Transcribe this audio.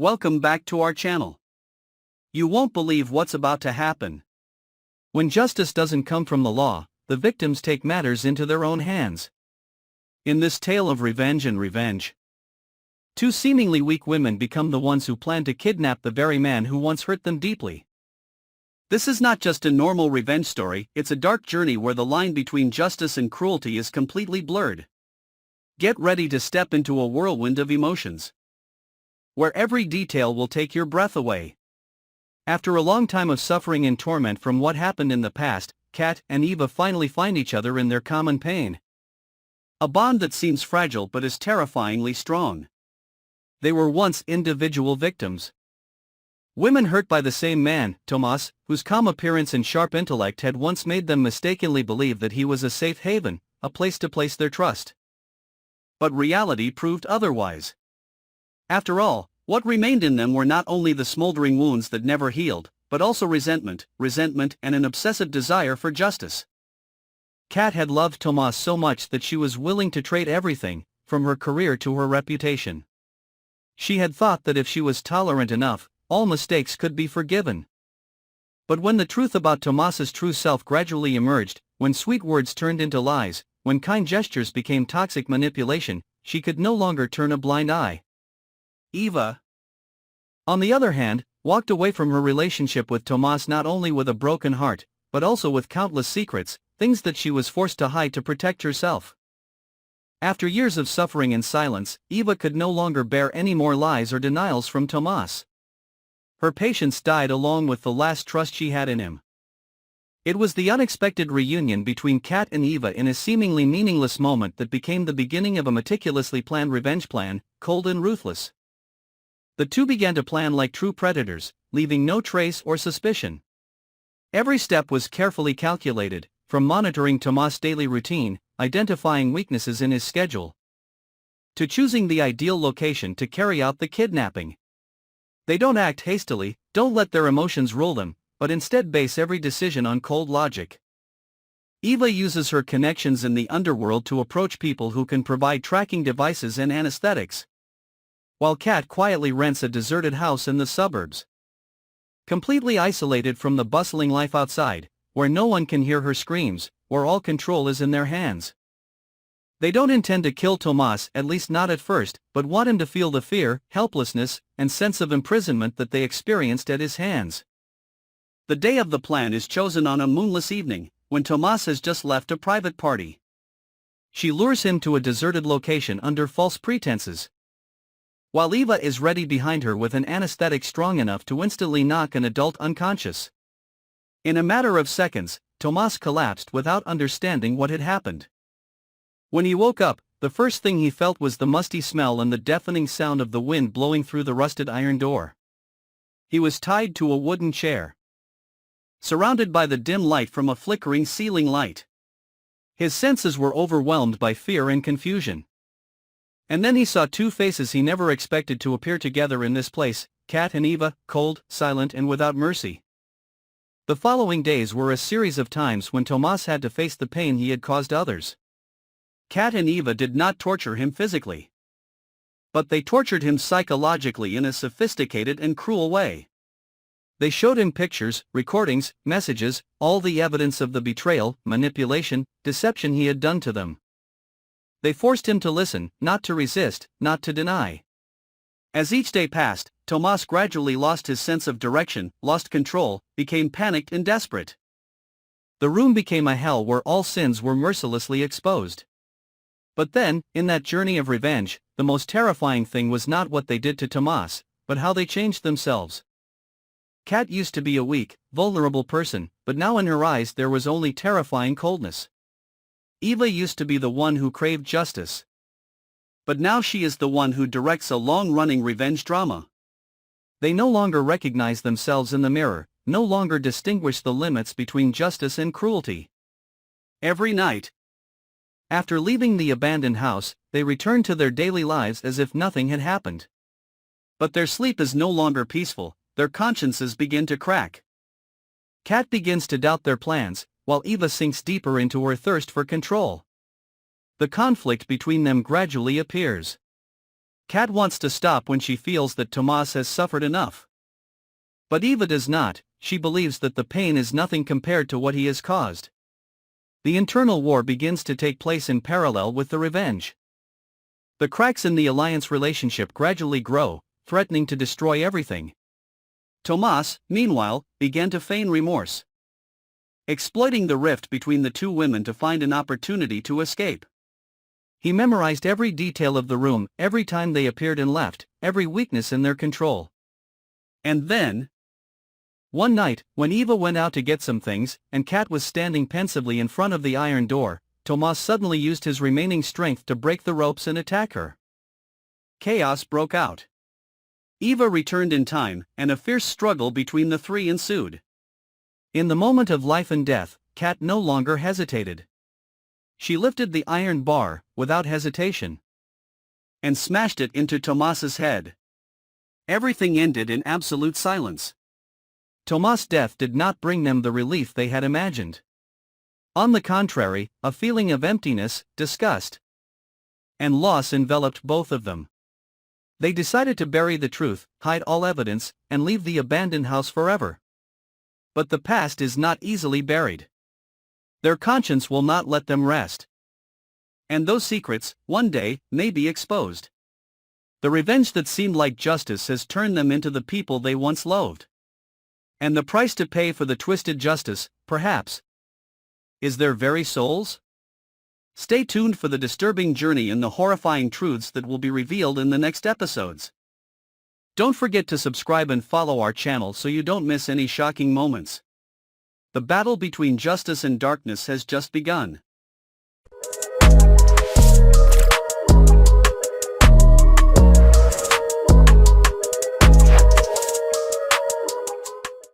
welcome back to our channel. You won't believe what's about to happen. When justice doesn't come from the law, the victims take matters into their own hands. In this tale of revenge and revenge, two seemingly weak women become the ones who plan to kidnap the very man who once hurt them deeply. This is not just a normal revenge story, it's a dark journey where the line between justice and cruelty is completely blurred. Get ready to step into a whirlwind of emotions, where every detail will take your breath away. After a long time of suffering and torment from what happened in the past, Kat and Eva finally find each other in their common pain. A bond that seems fragile but is terrifyingly strong. They were once individual victims. Women hurt by the same man, Tomas, whose calm appearance and sharp intellect had once made them mistakenly believe that he was a safe haven, a place to place their trust. But reality proved otherwise. After all, what remained in them were not only the smoldering wounds that never healed, but also resentment, and an obsessive desire for justice. Kat had loved Tomas so much that she was willing to trade everything, from her career to her reputation. She had thought that if she was tolerant enough, all mistakes could be forgiven. But when the truth about Tomas's true self gradually emerged, when sweet words turned into lies, when kind gestures became toxic manipulation, she could no longer turn a blind eye. Eva, on the other hand, walked away from her relationship with Tomas not only with a broken heart, but also with countless secrets, things that she was forced to hide to protect herself. After years of suffering and silence, Eva could no longer bear any more lies or denials from Tomas. Her patience died along with the last trust she had in him. It was the unexpected reunion between Kat and Eva in a seemingly meaningless moment that became the beginning of a meticulously planned revenge plan, cold and ruthless. The two began to plan like true predators, leaving no trace or suspicion. Every step was carefully calculated, from monitoring Tomas' daily routine, identifying weaknesses in his schedule, to choosing the ideal location to carry out the kidnapping. They don't act hastily, don't let their emotions rule them, but instead base every decision on cold logic. Eva uses her connections in the underworld to approach people who can provide tracking devices and anesthetics, while Kat quietly rents a deserted house in the suburbs. Completely isolated from the bustling life outside, where no one can hear her screams, where all control is in their hands. They don't intend to kill Tomas, at least not at first, but want him to feel the fear, helplessness, and sense of imprisonment that they experienced at his hands. The day of the plan is chosen on a moonless evening, when Tomas has just left a private party. She lures him to a deserted location under false pretenses, while Eva is ready behind her with an anesthetic strong enough to instantly knock an adult unconscious. In a matter of seconds, Tomas collapsed without understanding what had happened. When he woke up, the first thing he felt was the musty smell and the deafening sound of the wind blowing through the rusted iron door. He was tied to a wooden chair, surrounded by the dim light from a flickering ceiling light. His senses were overwhelmed by fear and confusion. And then he saw two faces he never expected to appear together in this place, Kat and Eva, cold, silent and without mercy. The following days were a series of times when Tomas had to face the pain he had caused others. Kat and Eva did not torture him physically, but they tortured him psychologically in a sophisticated and cruel way. They showed him pictures, recordings, messages, all the evidence of the betrayal, manipulation, deception he had done to them. They forced him to listen, not to resist, not to deny. As each day passed, Tomas gradually lost his sense of direction, lost control, became panicked and desperate. The room became a hell where all sins were mercilessly exposed. But then, in that journey of revenge, the most terrifying thing was not what they did to Tomas, but how they changed themselves. Kat used to be a weak, vulnerable person, but now in her eyes there was only terrifying coldness. Eva used to be the one who craved justice, but now she is the one who directs a long-running revenge drama. They no longer recognize themselves in the mirror, no longer distinguish the limits between justice and cruelty. Every night, after leaving the abandoned house, they return to their daily lives as if nothing had happened. But their sleep is no longer peaceful, their consciences begin to crack. Kat begins to doubt their plans, while Eva sinks deeper into her thirst for control. The conflict between them gradually appears. Kat wants to stop when she feels that Tomas has suffered enough. But Eva does not. She believes that the pain is nothing compared to what he has caused. The internal war begins to take place in parallel with the revenge. The cracks in the alliance relationship gradually grow, threatening to destroy everything. Tomas, meanwhile, began to feign remorse, exploiting the rift between the two women to find an opportunity to escape. He memorized every detail of the room, every time they appeared and left, every weakness in their control. And then, one night, when Eva went out to get some things, and Kat was standing pensively in front of the iron door, Tomas suddenly used his remaining strength to break the ropes and attack her. Chaos broke out. Eva returned in time, and a fierce struggle between the three ensued. In the moment of life and death, Kat no longer hesitated. She lifted the iron bar, without hesitation, and smashed it into Tomas's head. Everything ended in absolute silence. Tomas' death did not bring them the relief they had imagined. On the contrary, a feeling of emptiness, disgust, and loss enveloped both of them. They decided to bury the truth, hide all evidence, and leave the abandoned house forever. But the past is not easily buried. Their conscience will not let them rest. And those secrets, one day, may be exposed. The revenge that seemed like justice has turned them into the people they once loathed. And the price to pay for the twisted justice, perhaps, is their very souls? Stay tuned for the disturbing journey and the horrifying truths that will be revealed in the next episodes. Don't forget to subscribe and follow our channel so you don't miss any shocking moments. The battle between justice and darkness has just begun.